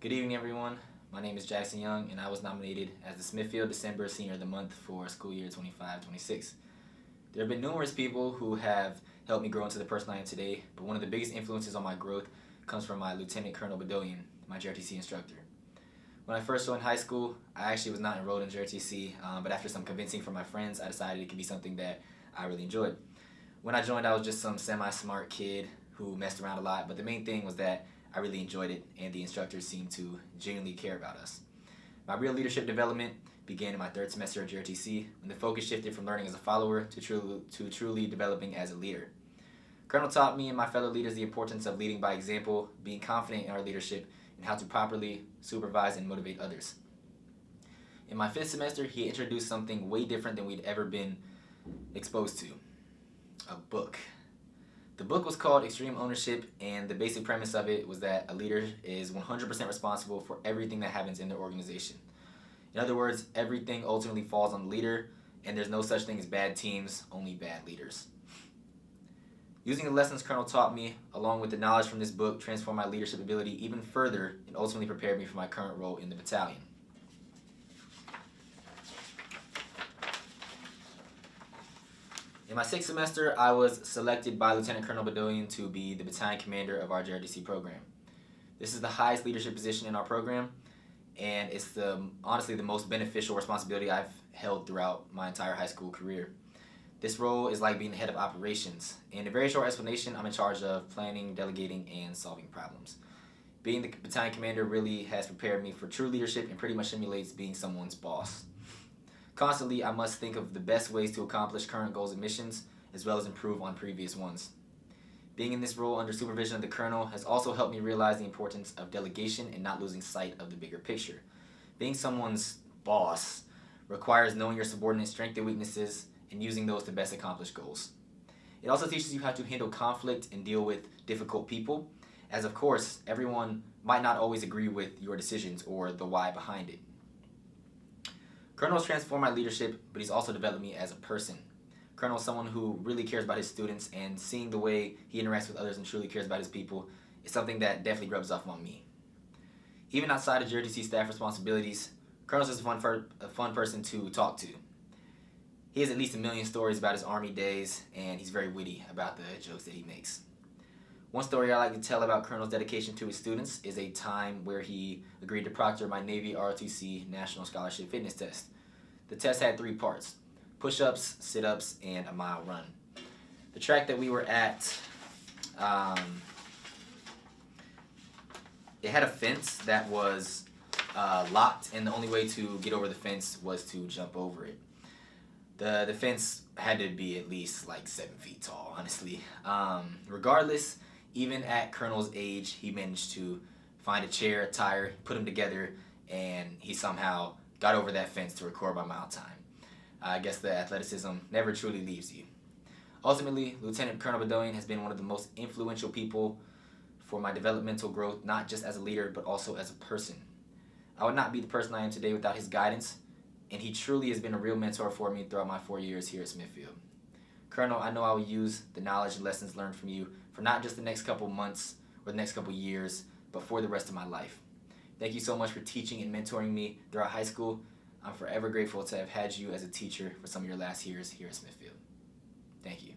Good evening, everyone. My name is Jackson Young, and I was nominated as the Smithfield December Senior of the Month for school year 25-26. There have been numerous people who have helped me grow into the person I am today, but one of the biggest influences on my growth comes from my Lieutenant Colonel Badoian, my JRTC instructor. When I first joined high school, I actually was not enrolled in JRTC, but after some convincing from my friends, I decided it could be something that I really enjoyed. When I joined, I was just some semi-smart kid who messed around a lot, but the main thing was that I really enjoyed it, and the instructors seemed to genuinely care about us. My real leadership development began in my third semester at JRTC, when the focus shifted from learning as a follower to truly developing as a leader. Colonel taught me and my fellow leaders the importance of leading by example, being confident in our leadership, and how to properly supervise and motivate others. In my fifth semester, he introduced something way different than we'd ever been exposed to: a book. The book was called Extreme Ownership, and the basic premise of it was that a leader is 100% responsible for everything that happens in their organization. In other words, everything ultimately falls on the leader, and there's no such thing as bad teams, only bad leaders. Using the lessons Colonel taught me, along with the knowledge from this book, transformed my leadership ability even further and ultimately prepared me for my current role in the battalion. In my sixth semester, I was selected by Lieutenant Colonel Badoian to be the battalion commander of our JRTC program. This is the highest leadership position in our program, and it's honestly the most beneficial responsibility I've held throughout my entire high school career. This role is like being the head of operations. In a very short explanation, I'm in charge of planning, delegating, and solving problems. Being the battalion commander really has prepared me for true leadership and pretty much simulates being someone's boss. Constantly, I must think of the best ways to accomplish current goals and missions, as well as improve on previous ones. Being in this role under supervision of the Colonel has also helped me realize the importance of delegation and not losing sight of the bigger picture. Being someone's boss requires knowing your subordinates' strengths and weaknesses and using those to best accomplish goals. It also teaches you how to handle conflict and deal with difficult people, as of course, everyone might not always agree with your decisions or the why behind it. Colonel has transformed my leadership, but he's also developed me as a person. Colonel is someone who really cares about his students, and seeing the way he interacts with others and truly cares about his people is something that definitely rubs off on me. Even outside of JRTC staff responsibilities, Colonel's just a fun person to talk to. He has at least 1 million stories about his Army days, and he's very witty about the jokes that he makes. One story I like to tell about Colonel's dedication to his students is a time where he agreed to proctor my Navy ROTC National Scholarship Fitness Test. The test had 3 parts: push-ups, sit-ups, and a mile run. The track that we were at, it had a fence that was locked, and the only way to get over the fence was to jump over it. The fence had to be at least like 7 feet tall, honestly. Regardless, even at Colonel's age, he managed to find a chair, a tire, put them together, and he somehow got over that fence to record my mile time. I guess the athleticism never truly leaves you. Ultimately, Lieutenant Colonel Badoian has been one of the most influential people for my developmental growth, not just as a leader, but also as a person. I would not be the person I am today without his guidance, and he truly has been a real mentor for me throughout my 4 years here at Smithfield. Colonel, I know I will use the knowledge and lessons learned from you for not just the next couple months or the next couple years, but for the rest of my life. Thank you so much for teaching and mentoring me throughout high school. I'm forever grateful to have had you as a teacher for some of your last years here at Smithfield. Thank you.